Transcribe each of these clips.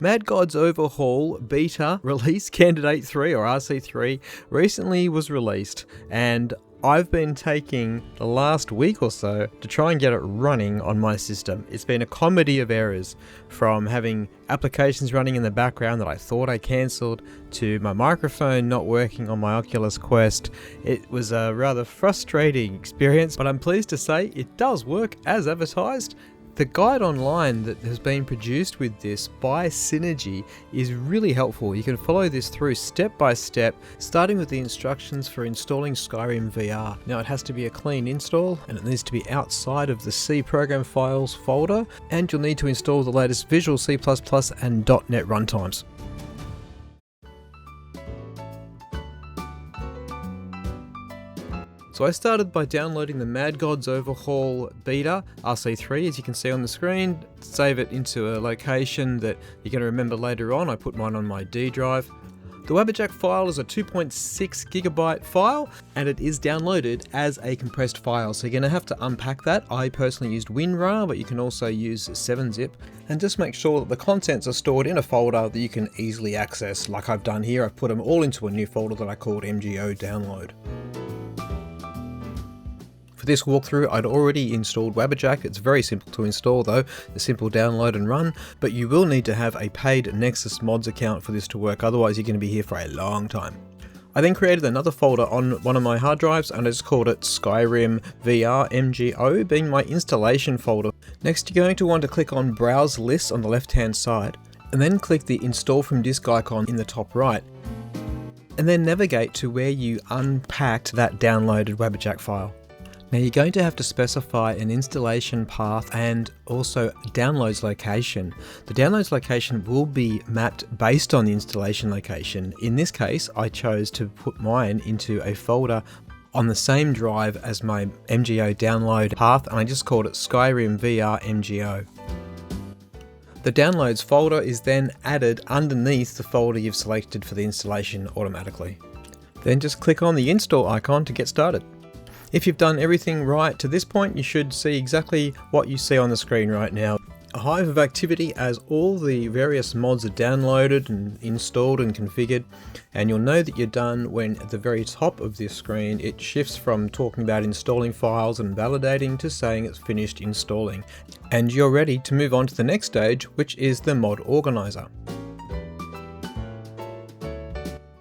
Mad God's Overhaul Beta Release Candidate 3 or RC3 recently was released, and I've been taking the last week or so to try and get it running on my system. It's been a comedy of errors, from having applications running in the background that I thought I cancelled, to my microphone not working on my Oculus Quest. It was a rather frustrating experience, but I'm pleased to say it does work as advertised. The guide online that has been produced with this by Synergy is really helpful. You can follow this through step by step, starting with the instructions for installing SkyrimVR. Now it has to be a clean install, and it needs to be outside of the C program files folder, and you'll need to install the latest Visual C++ and .NET runtimes. So I started by downloading the Mad God's Overhaul Beta RC3, as you can see on the screen. Save it into a location that you're going to remember later on. I put mine on my D drive. The Wabbajack file is a 2.6 gigabyte file, and it is downloaded as a compressed file, so you're going to have to unpack that. I personally used WinRAR, but you can also use 7-zip, and just make sure that the contents are stored in a folder that you can easily access. Like I've done here, I've put them all into a new folder that I called MGO Download. For this walkthrough, I'd already installed Wabbajack. It's very simple to install though, a simple download and run, but you will need to have a paid Nexus Mods account for this to work, otherwise you're going to be here for a long time. I then created another folder on one of my hard drives, and I just called it SkyrimVR MGO, being my installation folder. Next, you're going to want to click on Browse Lists on the left hand side, and then click the Install from Disk icon in the top right, and then navigate to where you unpacked that downloaded Wabbajack file. Now you're going to have to specify an installation path and also downloads location. The downloads location will be mapped based on the installation location. In this case, I chose to put mine into a folder on the same drive as my MGO download path, and I just called it SkyrimVR MGO. The downloads folder is then added underneath the folder you've selected for the installation automatically. Then just click on the install icon to get started. If you've done everything right to this point, you should see exactly what you see on the screen right now. A hive of activity as all the various mods are downloaded and installed and configured, and you'll know that you're done when at the very top of this screen it shifts from talking about installing files and validating to saying it's finished installing, and you're ready to move on to the next stage, which is the mod organizer.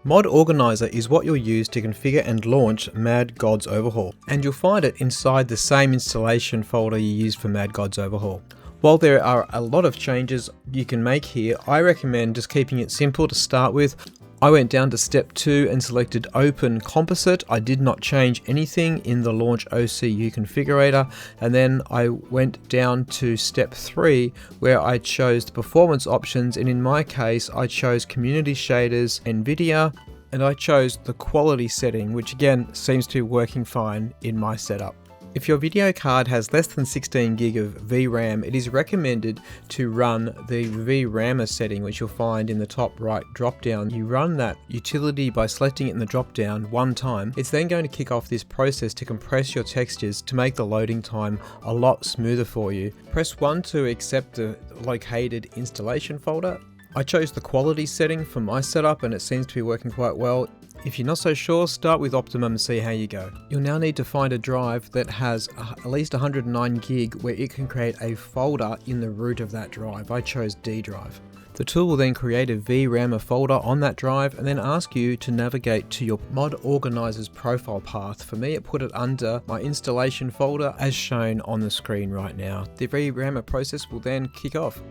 Mod Organizer is what you'll use to configure and launch Mad God's Overhaul, and you'll find it inside the same installation folder you used for Mad God's Overhaul. While there are a lot of changes you can make here, I recommend just keeping it simple to start with. I went down to step 2 and selected Open Composite. I did not change anything in the Launch OCU configurator, and then I went down to step 3 where I chose the performance options, and in my case I chose Community Shaders, NVIDIA, and I chose the quality setting, which again seems to be working fine in my setup. If your video card has less than 16 gig of VRAM, it is recommended to run the VRAMr setting, which you'll find in the top right drop-down. You run that utility by selecting it in the drop-down one time. It's then going to kick off this process to compress your textures to make the loading time a lot smoother for you. Press 1 to accept the located installation folder. I chose the quality setting for my setup, and it seems to be working quite well. If you're not so sure, start with Optimum and see how you go. You'll now need to find a drive that has at least 109 gig where it can create a folder in the root of that drive. I chose D drive. The tool will then create a VRAMr folder on that drive and then ask you to navigate to your mod organizer's profile path. For me, it put it under my installation folder as shown on the screen right now. The VRAMr process will then kick off.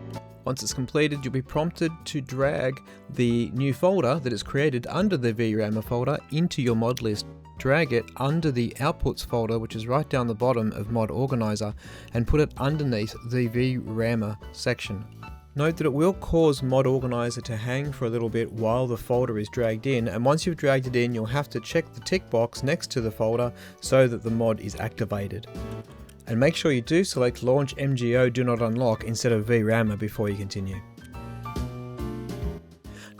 Once it's completed, you'll be prompted to drag the new folder that is created under the VRAMr folder into your mod list. Drag it under the outputs folder, which is right down the bottom of Mod Organizer, and put it underneath the VRAMr section. Note that it will cause Mod Organizer to hang for a little bit while the folder is dragged in, and once you've dragged it in, you'll have to check the tick box next to the folder so that the mod is activated. And make sure you do select Launch MGO Do Not Unlock instead of VRAMr before you continue.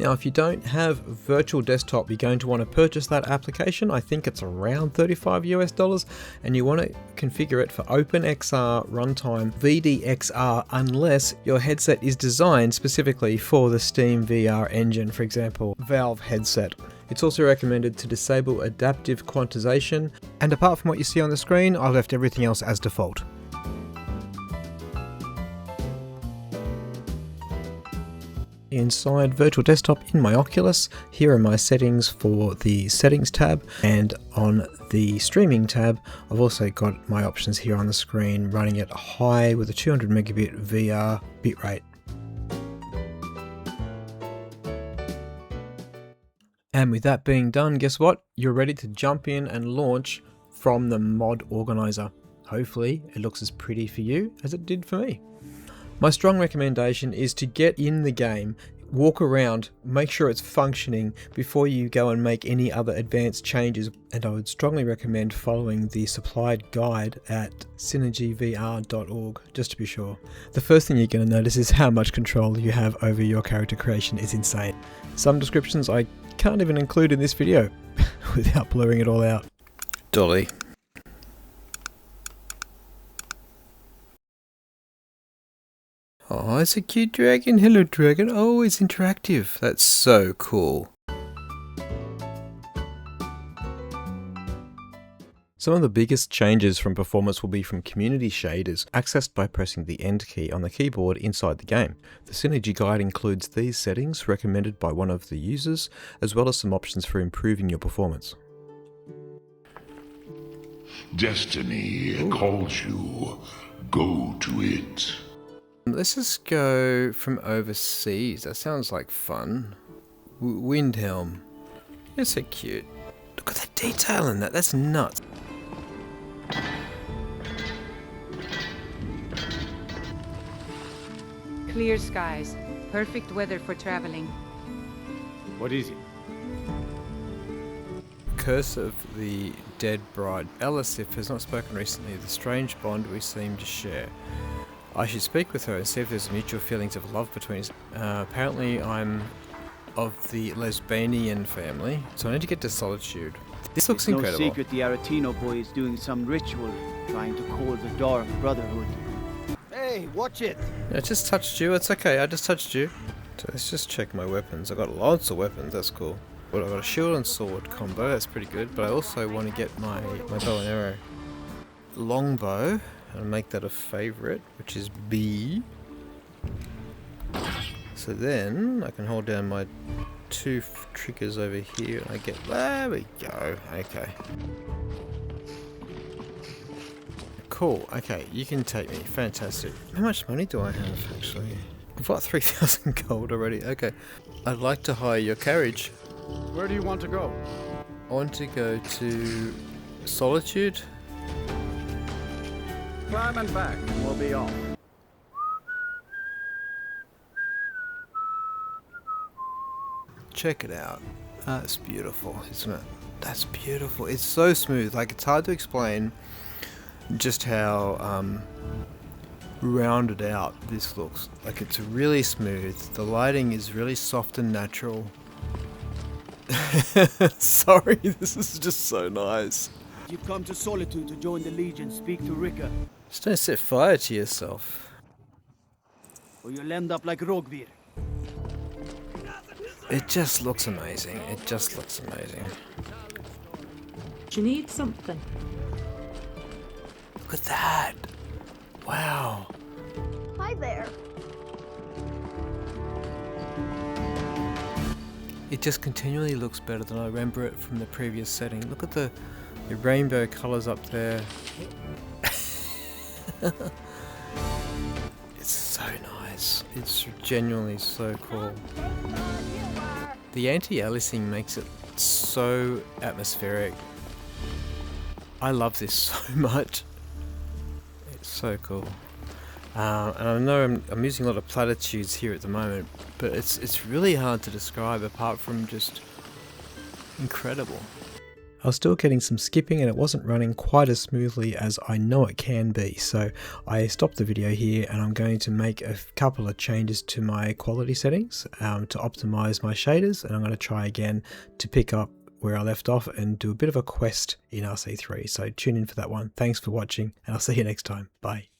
Now if you don't have virtual desktop, you're going to want to purchase that application. I think it's around $35 US, and you want to configure it for OpenXR runtime VDXR unless your headset is designed specifically for the Steam VR engine, for example, Valve headset. It's also recommended to disable adaptive quantization, and apart from what you see on the screen, I left everything else as default. Inside Virtual Desktop in my Oculus, here are my settings for the Settings tab, and on the Streaming tab I've also got my options here on the screen, running it high with a 200 megabit VR bitrate. And with that being done, guess what? You're ready to jump in and launch from the mod organizer. Hopefully it looks as pretty for you as it did for me. My strong recommendation is to get in the game, walk around, make sure it's functioning before you go and make any other advanced changes, and I would strongly recommend following the supplied guide at Synergyvr.org just to be sure. The first thing you're going to notice is how much control you have over your character creation is insane. Some descriptions I can't even include in this video without blurring it all out. Dolly. Oh, it's a cute dragon. Hello, dragon. Oh, it's interactive. That's so cool. Some of the biggest changes from performance will be from community shaders, accessed by pressing the End key on the keyboard inside the game. The Synergy guide includes these settings recommended by one of the users, as well as some options for improving your performance. Destiny calls you. Go to it. Let's just go from overseas. That sounds like fun. Windhelm. It's so cute. Look at the detail in that. That's nuts. Clear skies. Perfect weather for traveling. What is it? Curse of the Dead Bride. Elisif has not spoken recently. The strange bond we seem to share. I should speak with her and see if there's mutual feelings of love between us. Apparently I'm of the Lesbanian family, so I need to get to Solitude. This looks incredible. No secret the Aretino boy is doing some ritual, trying to call the Dark Brotherhood. Hey, watch it! I just touched you, it's okay, I just touched you. So let's just check my weapons. I've got lots of weapons, that's cool. Well, I've got a shield and sword combo, that's pretty good, but I also want to get my bow and arrow. Longbow. I'll make that a favourite, which is B. So then I can hold down my two triggers over here and I get, there we go, okay. Cool, okay, you can take me, fantastic. How much money do I have actually? I've got 3,000 gold already, okay. I'd like to hire your carriage. Where do you want to go? I want to go to Solitude. Climb and back, and we'll be off. Check it out. That's beautiful, isn't it? That's beautiful. It's so smooth. Like, it's hard to explain just how rounded out this looks. Like, it's really smooth. The lighting is really soft and natural. Sorry, this is just so nice. You've come to Solitude to join the Legion. Speak to Rika. Just don't set fire to yourself. Or you'll end up like Rogvir. It just looks amazing. It just looks amazing. Do you need something? Look at that. Wow. Hi there. It just continually looks better than I remember it from the previous setting. Look at the rainbow colours up there. It's so nice. It's genuinely so cool. The anti-aliasing makes it so atmospheric. I love this so much. It's so cool. And I know I'm using a lot of platitudes here at the moment, but it's really hard to describe apart from just incredible. I was still getting some skipping and it wasn't running quite as smoothly as I know it can be. So I stopped the video here and I'm going to make a couple of changes to my quality settings to optimize my shaders, and I'm going to try again to pick up where I left off and do a bit of a quest in RC3. So tune in for that one. Thanks for watching and I'll see you next time. Bye.